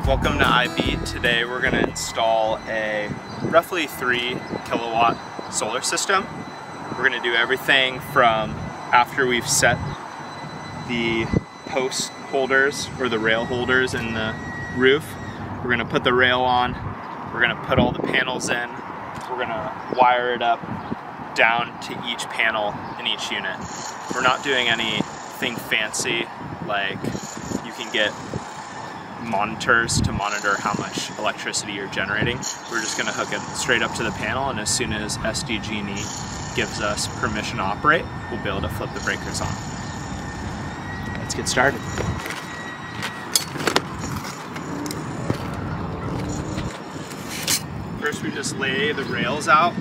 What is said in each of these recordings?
Welcome to IB. Today we're going to install a roughly 3 kilowatt solar system. We're going to do everything from after we've set the post holders or the rail holders in the roof. We're going to put the rail on, we're going to put all the panels in, we're going to wire it up down to each panel in each unit. We're not doing anything fancy like you can get monitors to monitor how much electricity you're generating. We're just going to hook it straight up to the panel, and as soon as SDG&E gives us permission to operate, we'll be able to flip the breakers on. Let's get started. First we just lay the rails out,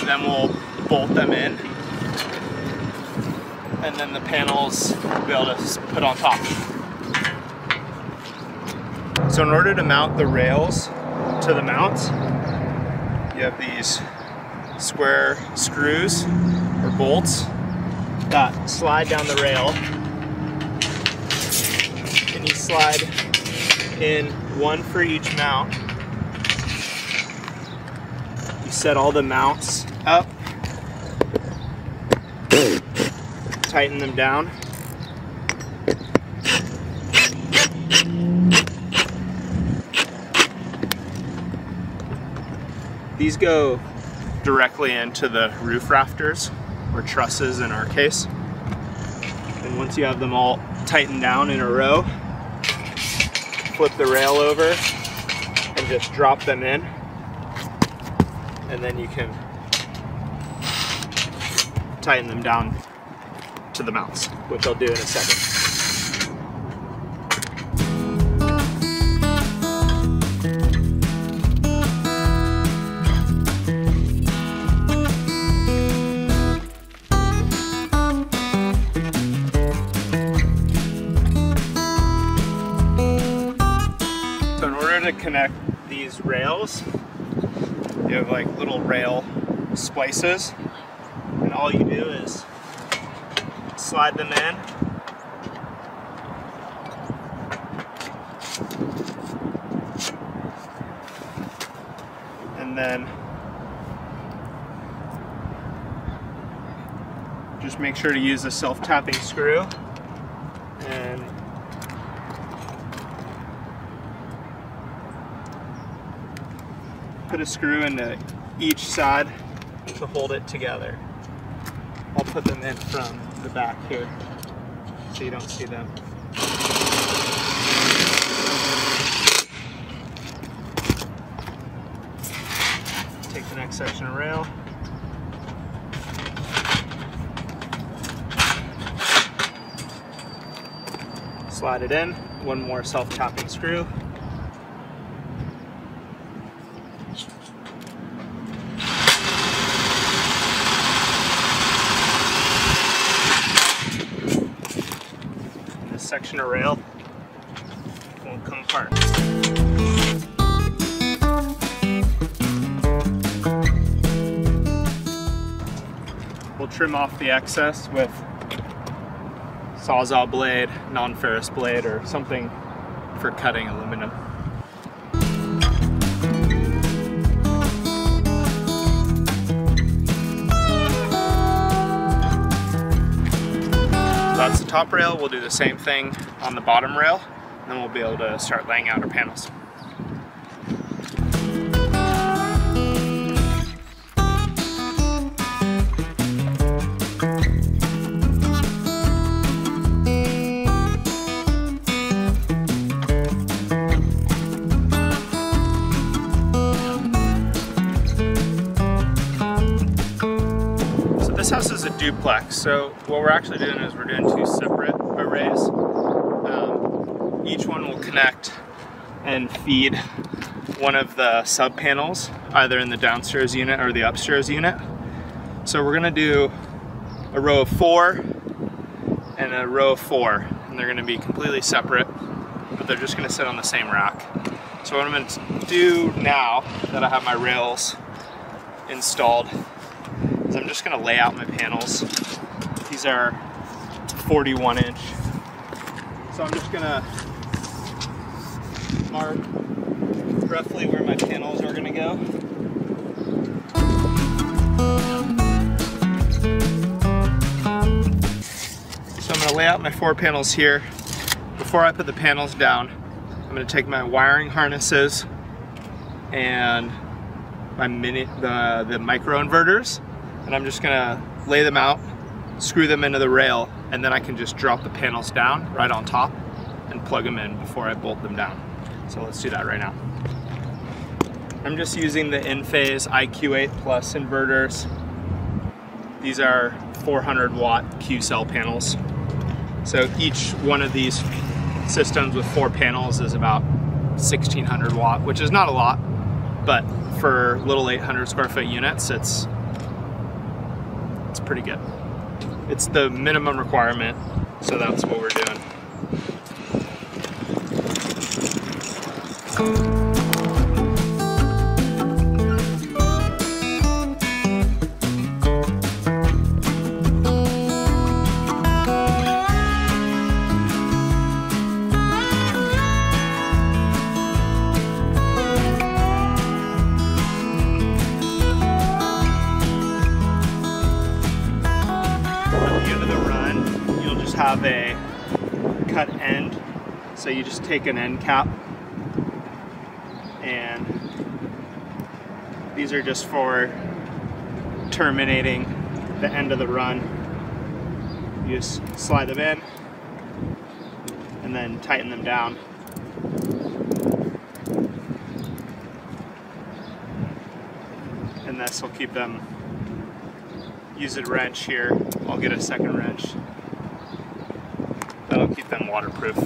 then we'll bolt them in, and then the panels we'll be able to put on top. So in order to mount the rails to the mounts, you have these square screws or bolts that slide down the rail, and you slide in one for each mount. You set all the mounts up, tighten them down, these go directly into the roof rafters, or trusses in our case. And once you have them all tightened down in a row, flip the rail over and just drop them in, and then you can tighten them down to the mounts, which I'll do in a second. So in order to connect these rails, you have like little rail splices, and all you do is slide them in, and then just make sure to use a self-tapping screw and put a screw into each side to hold it together. I'll put them in from the back here so you don't see them. Take the next section of rail. Slide it in, one more self-tapping screw. Section of rail won't come apart. We'll trim off the excess with Sawzall blade, non-ferrous blade, or something for cutting aluminum. That's the top rail. We'll do the same thing on the bottom rail, and then we'll be able to start laying out our panels. This house is a duplex, so what we're actually doing is we're doing 2 separate arrays. Each one will connect and feed one of the sub panels, either in the downstairs unit or the upstairs unit. So we're going to do a row of 4 and a row of 4, and they're going to be completely separate, but they're just going to sit on the same rack. So what I'm going to do now that I have my rails installed, I'm just going to lay out my panels. These are 41 inch. So I'm just going to mark roughly where my panels are going to go. So I'm going to lay out my 4 panels here. Before I put the panels down, I'm going to take my wiring harnesses and my the microinverters, and I'm just going to lay them out, screw them into the rail, and then I can just drop the panels down right on top and plug them in before I bolt them down. So let's do that right now. I'm just using the in-phase IQ8 Plus inverters. These are 400 watt Q-cell panels. So each one of these systems with 4 panels is about 1600 watt, which is not a lot, but for little 800 square foot units, it's pretty good. It's the minimum requirement, so that's what we're doing. Have a cut end, so you just take an end cap, and these are just for terminating the end of the run. You just slide them in and then tighten them down. And this will keep them. Use a wrench here. I'll get a second wrench. That'll keep them waterproof.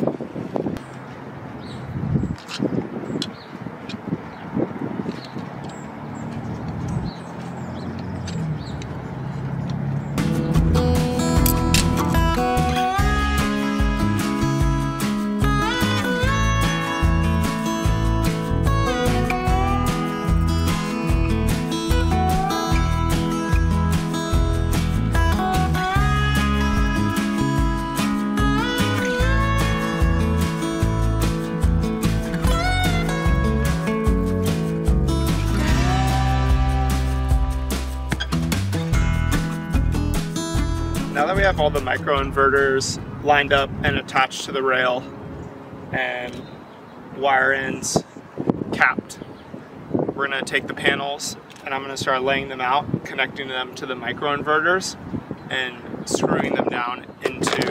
Now that we have all the microinverters lined up and attached to the rail and wire ends capped, we're going to take the panels and I'm going to start laying them out, connecting them to the microinverters and screwing them down into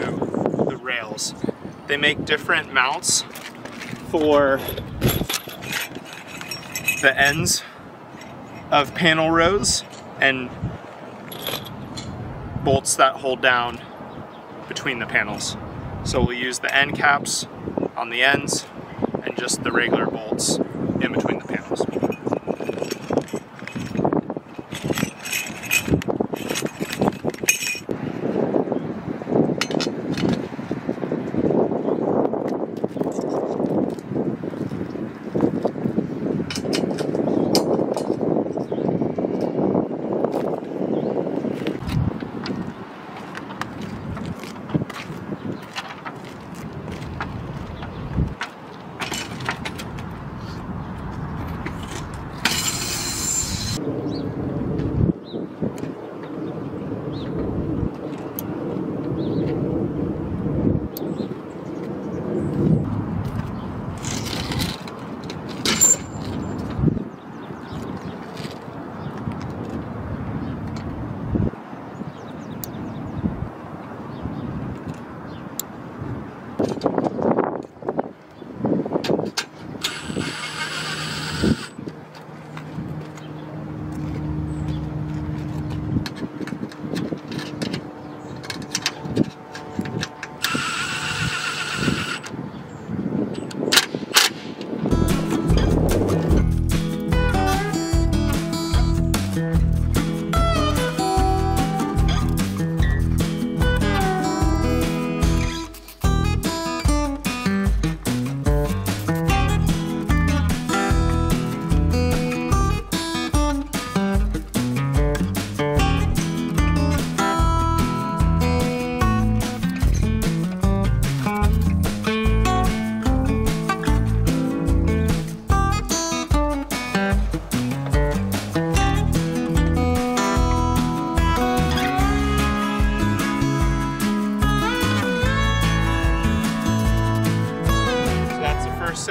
the rails. They make different mounts for the ends of panel rows and bolts that hold down between the panels. So we'll use the end caps on the ends and just the regular bolts in between the panels.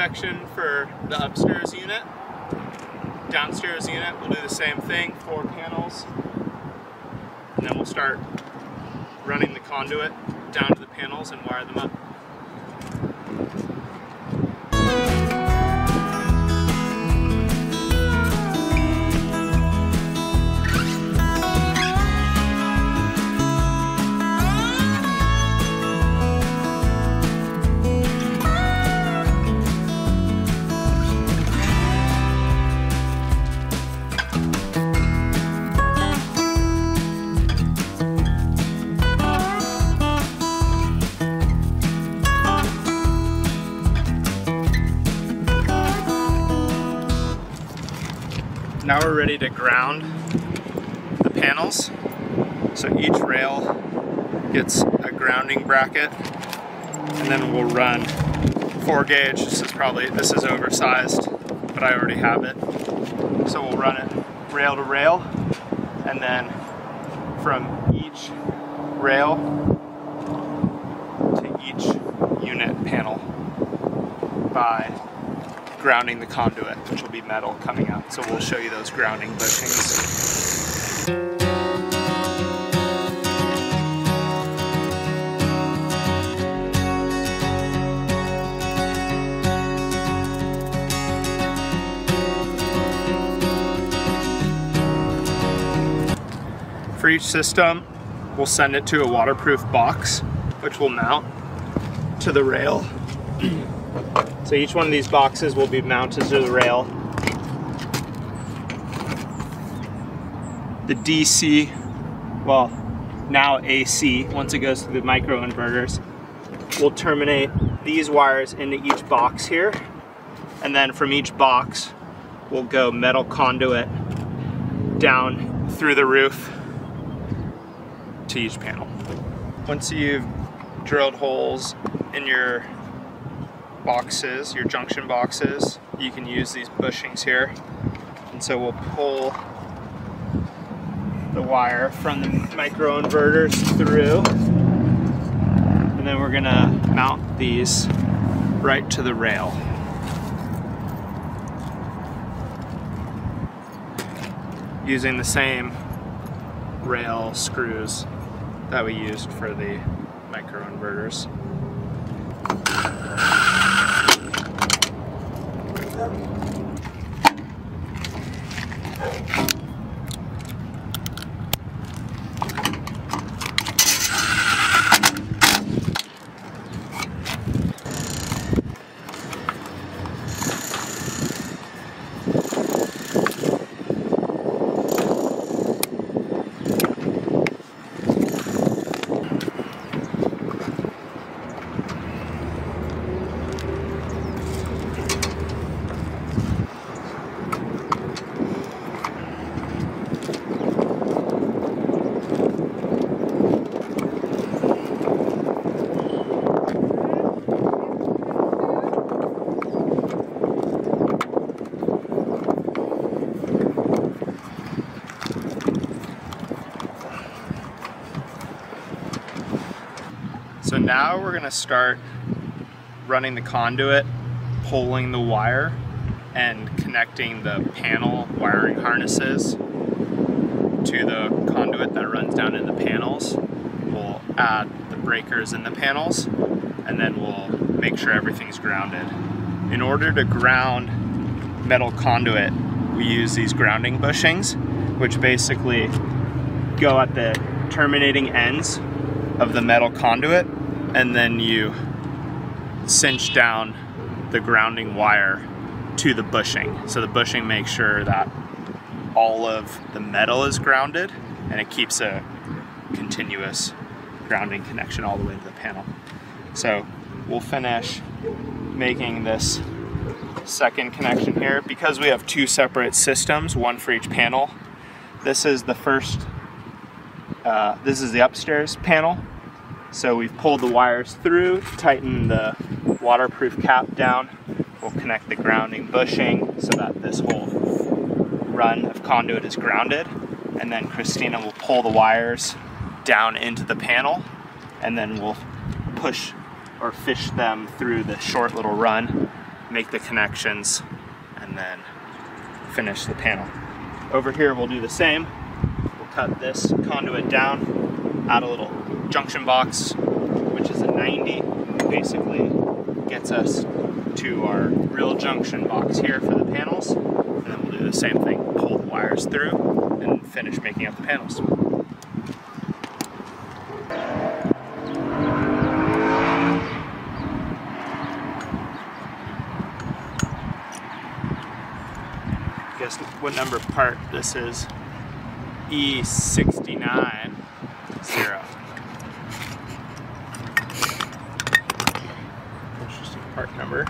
section for the upstairs unit. Downstairs unit, we'll do the same thing, 4 panels. And then we'll start running the conduit down to the panels and wire them up. Now we're ready to ground the panels. So each rail gets a grounding bracket, and then we'll run 4 gauge. This is oversized, but I already have it. So we'll run it rail to rail, and then from each rail to each unit panel by grounding the conduit, which will be metal coming out. So we'll show you those grounding bushings. For each system, we'll send it to a waterproof box, which will mount to the rail. So each one of these boxes will be mounted to the rail. The DC, well, now AC, once it goes through the microinverters, will terminate these wires into each box here. And then from each box, we'll go metal conduit down through the roof to each panel. Once you've drilled holes in your boxes, your junction boxes, you can use these bushings here. And so we'll pull the wire from the microinverters through, and then we're gonna mount these right to the rail. Using the same rail screws that we used for the microinverters. So now we're gonna start running the conduit, pulling the wire, and connecting the panel wiring harnesses to the conduit that runs down in the panels. We'll add the breakers in the panels, and then we'll make sure everything's grounded. In order to ground metal conduit, we use these grounding bushings, which basically go at the terminating ends of the metal conduit, and then you cinch down the grounding wire to the bushing. So the bushing makes sure that all of the metal is grounded, and it keeps a continuous grounding connection all the way to the panel. So we'll finish making this second connection here. Because we have 2 separate systems, one for each panel, this is the first, this is the upstairs panel. So we've pulled the wires through, tighten the waterproof cap down. We'll connect the grounding bushing so that this whole run of conduit is grounded. And then Christina will pull the wires down into the panel, and then we'll push or fish them through the short little run make the connections, and then finish the panel. Over here we'll do the same. We'll cut this conduit down, add a little junction box, which is a 90. Basically gets us to our real junction box here for the panels, and then we'll do the same thing. Pull the wires through and finish making up the panels. Guess what number part this is? E69 0. Interesting part number.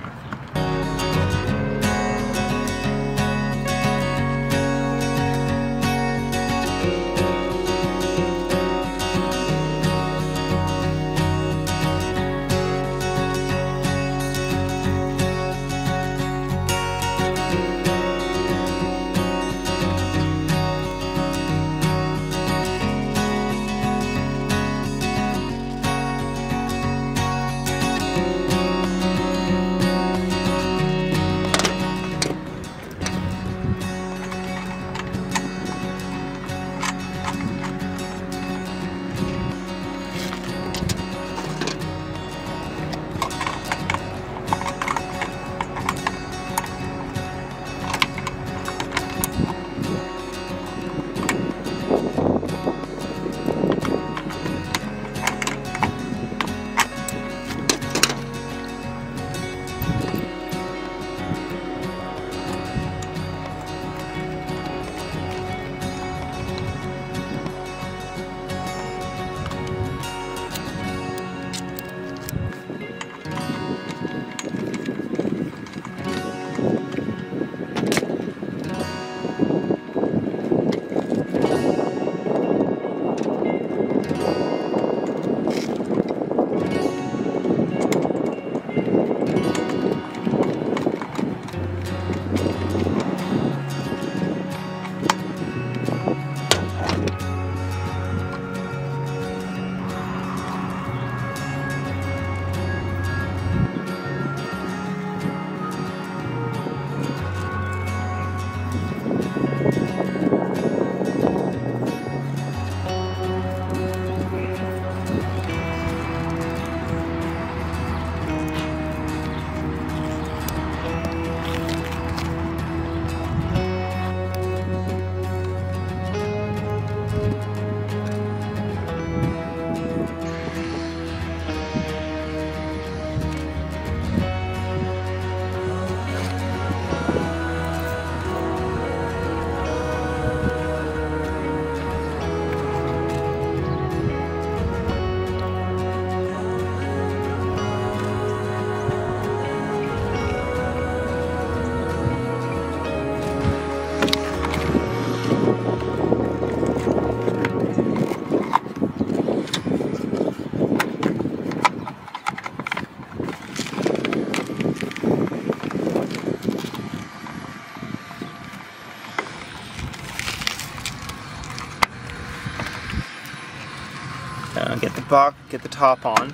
Get the top on.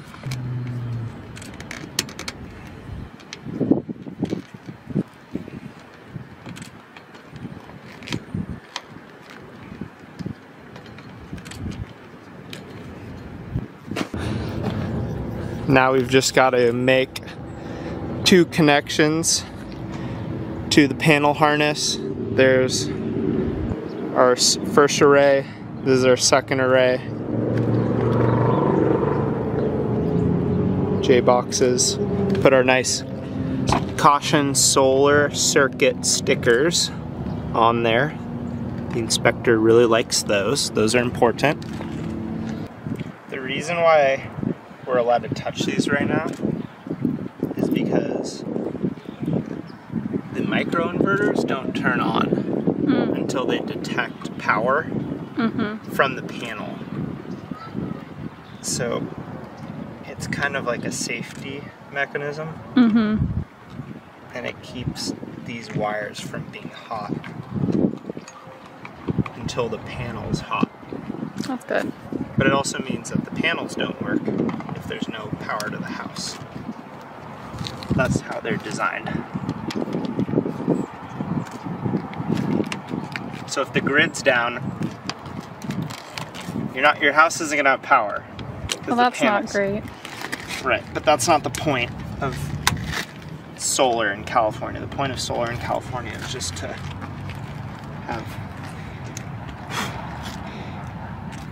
Now we've just got to make 2 connections to the panel harness. There's our first array, this is our second array. J-boxes. Put our nice caution solar circuit stickers on there. The inspector really likes those. Those are important. The reason why we're allowed to touch these right now is because the microinverters don't turn on until they detect power from the panel. So it's kind of like a safety mechanism, and it keeps these wires from being hot until the panel's hot. That's good. But it also means that the panels don't work if there's no power to the house. That's how they're designed. So if the grid's down, your house isn't gonna have power. Well, that's not great. Right, but that's not the point of solar in California. The point of solar in California is just to have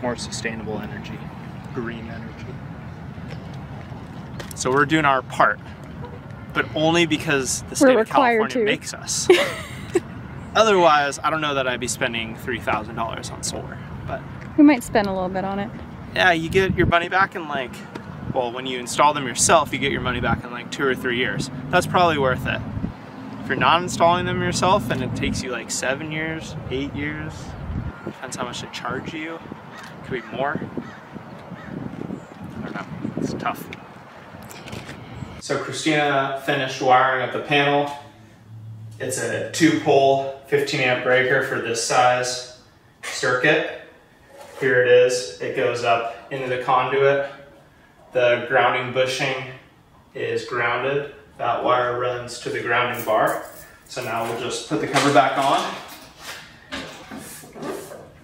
more sustainable energy, green energy. So we're doing our part, but only because the state of California makes us. Otherwise, I don't know that I'd be spending $3,000 on solar, but we might spend a little bit on it. Yeah, you get your money back in like, well, when you install them yourself, you get your money back in like 2 or 3 years. That's probably worth it. If you're not installing them yourself and it takes you like 7 years, 8 years, depends how much they charge you. It could be more. I don't know, it's tough. So Christina finished wiring up the panel. It's a 2-pole 15 amp breaker for this size circuit. Here it is. It goes up into the conduit. The grounding bushing is grounded. That wire runs to the grounding bar. So now we'll just put the cover back on.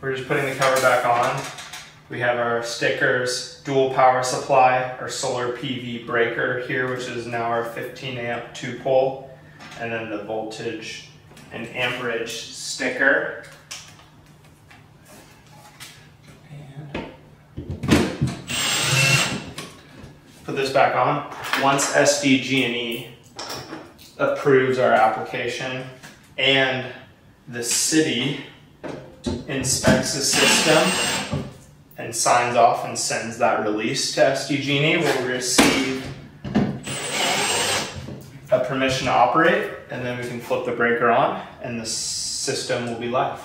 We're just putting the cover back on. We have our stickers, dual power supply, our solar PV breaker here, which is now our 15 amp 2-pole, and then the voltage and amperage sticker. And put this back on. Once SDG&E approves our application and the city inspects the system and signs off and sends that release to SDG&E, we'll receive a permission to operate, and then we can flip the breaker on and the system will be live.